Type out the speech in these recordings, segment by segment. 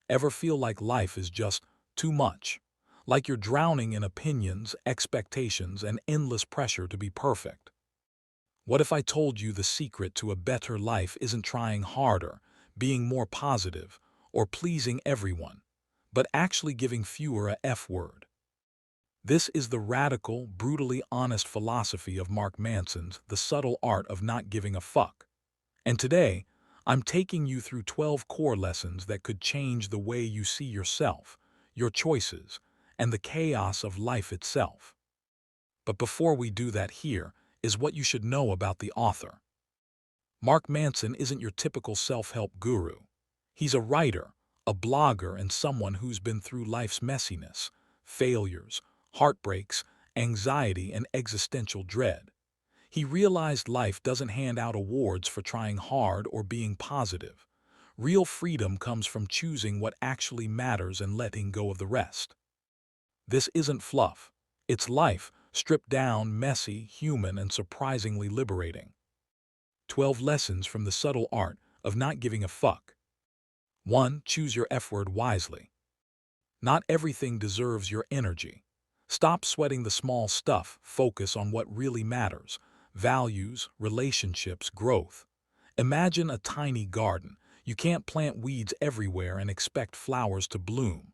Ever feel like life is just too much? Like you're drowning in opinions, expectations, and endless pressure to be perfect? What if I told you the secret to a better life isn't trying harder, being more positive, or pleasing everyone, but actually giving fewer a F word? This is the radical, brutally honest philosophy of Mark Manson's The Subtle Art of Not Giving a Fuck. And today, I'm taking you through 12 core lessons that could change the way you see yourself, your choices, and the chaos of life itself. But before we do that, here is what you should know about the author. Mark Manson isn't your typical self-help guru. He's a writer, a blogger, and someone who's been through life's messiness, failures, heartbreaks, anxiety, and existential dread. He realized life doesn't hand out awards for trying hard or being positive. Real freedom comes from choosing what actually matters and letting go of the rest. This isn't fluff. It's life, stripped down, messy, human, and surprisingly liberating. 12 lessons from the subtle art of not giving a fuck. 1. Choose your F word wisely. Not everything deserves your energy. Stop sweating the small stuff, focus on what really matters: values, relationships, growth. Imagine a tiny garden. You can't plant weeds everywhere and expect flowers to bloom.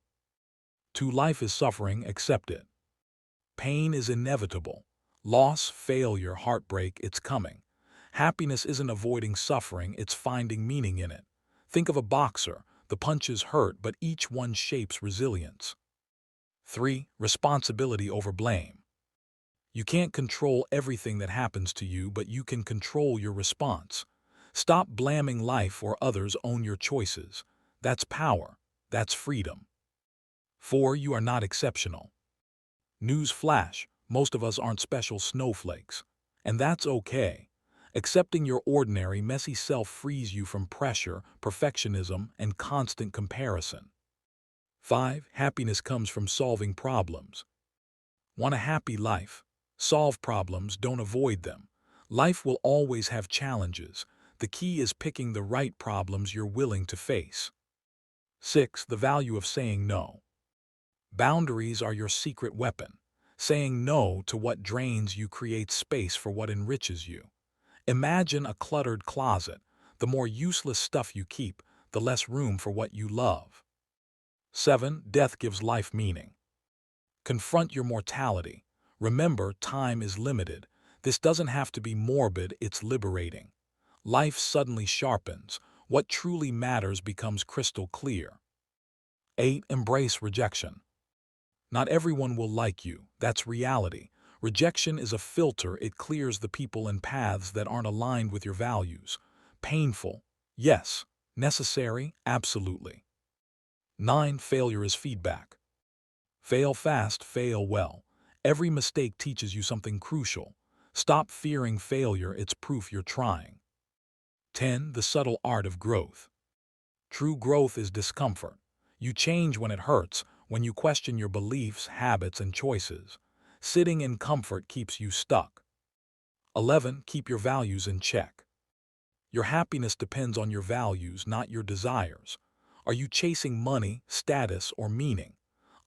2. Life is suffering, accept it. Pain is inevitable. Loss, failure, heartbreak, it's coming. Happiness isn't avoiding suffering, it's finding meaning in it. Think of a boxer. The punches hurt, but each one shapes resilience. 3. Responsibility over blame. You can't control everything that happens to you, but you can control your response. Stop blaming life or others, own your choices. That's power. That's freedom. 4. You are not exceptional. News flash, most of us aren't special snowflakes. And that's okay. Accepting your ordinary, messy self frees you from pressure, perfectionism, and constant comparison. 5. Happiness comes from solving problems. Want a happy life? Solve problems, don't avoid them. Life will always have challenges. The key is picking the right problems you're willing to face. 6. The value of saying no. Boundaries are your secret weapon. Saying no to what drains you creates space for what enriches you. Imagine a cluttered closet. The more useless stuff you keep, the less room for what you love. 7. Death gives life meaning. Confront your mortality. Remember, time is limited. This doesn't have to be morbid, it's liberating. Life suddenly sharpens. What truly matters becomes crystal clear. 8. Embrace rejection. Not everyone will like you. That's reality. Rejection is a filter. It clears the people and paths that aren't aligned with your values. Painful? Yes. Necessary? Absolutely. 9. Failure is feedback. Fail fast, fail well. Every mistake teaches you something crucial. Stop fearing failure, it's proof you're trying. 10. The subtle art of growth. True growth is discomfort. You change when it hurts, when you question your beliefs, habits, and choices. Sitting in comfort keeps you stuck. 11. Keep your values in check. Your happiness depends on your values, not your desires. Are you chasing money, status, or meaning?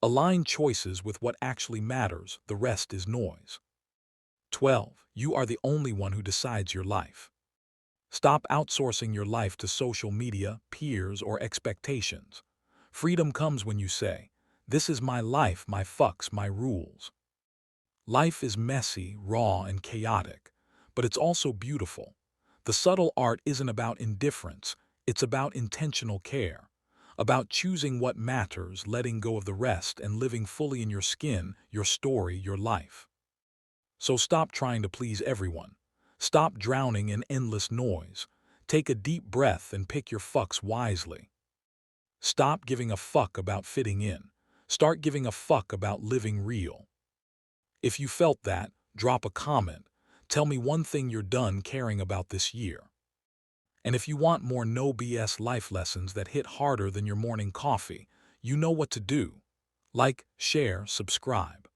Align choices with what actually matters, the rest is noise. 12. You are the only one who decides your life. Stop outsourcing your life to social media, peers, or expectations. Freedom comes when you say, "This is my life, my fucks, my rules." Life is messy, raw, and chaotic, but it's also beautiful. The subtle art isn't about indifference, it's about intentional care. About choosing what matters, letting go of the rest, and living fully in your skin, your story, your life. So stop trying to please everyone. Stop drowning in endless noise. Take a deep breath and pick your fucks wisely. Stop giving a fuck about fitting in. Start giving a fuck about living real. If you felt that, drop a comment. Tell me one thing you're done caring about this year. And if you want more no BS life lessons that hit harder than your morning coffee, you know what to do. Like, share, subscribe.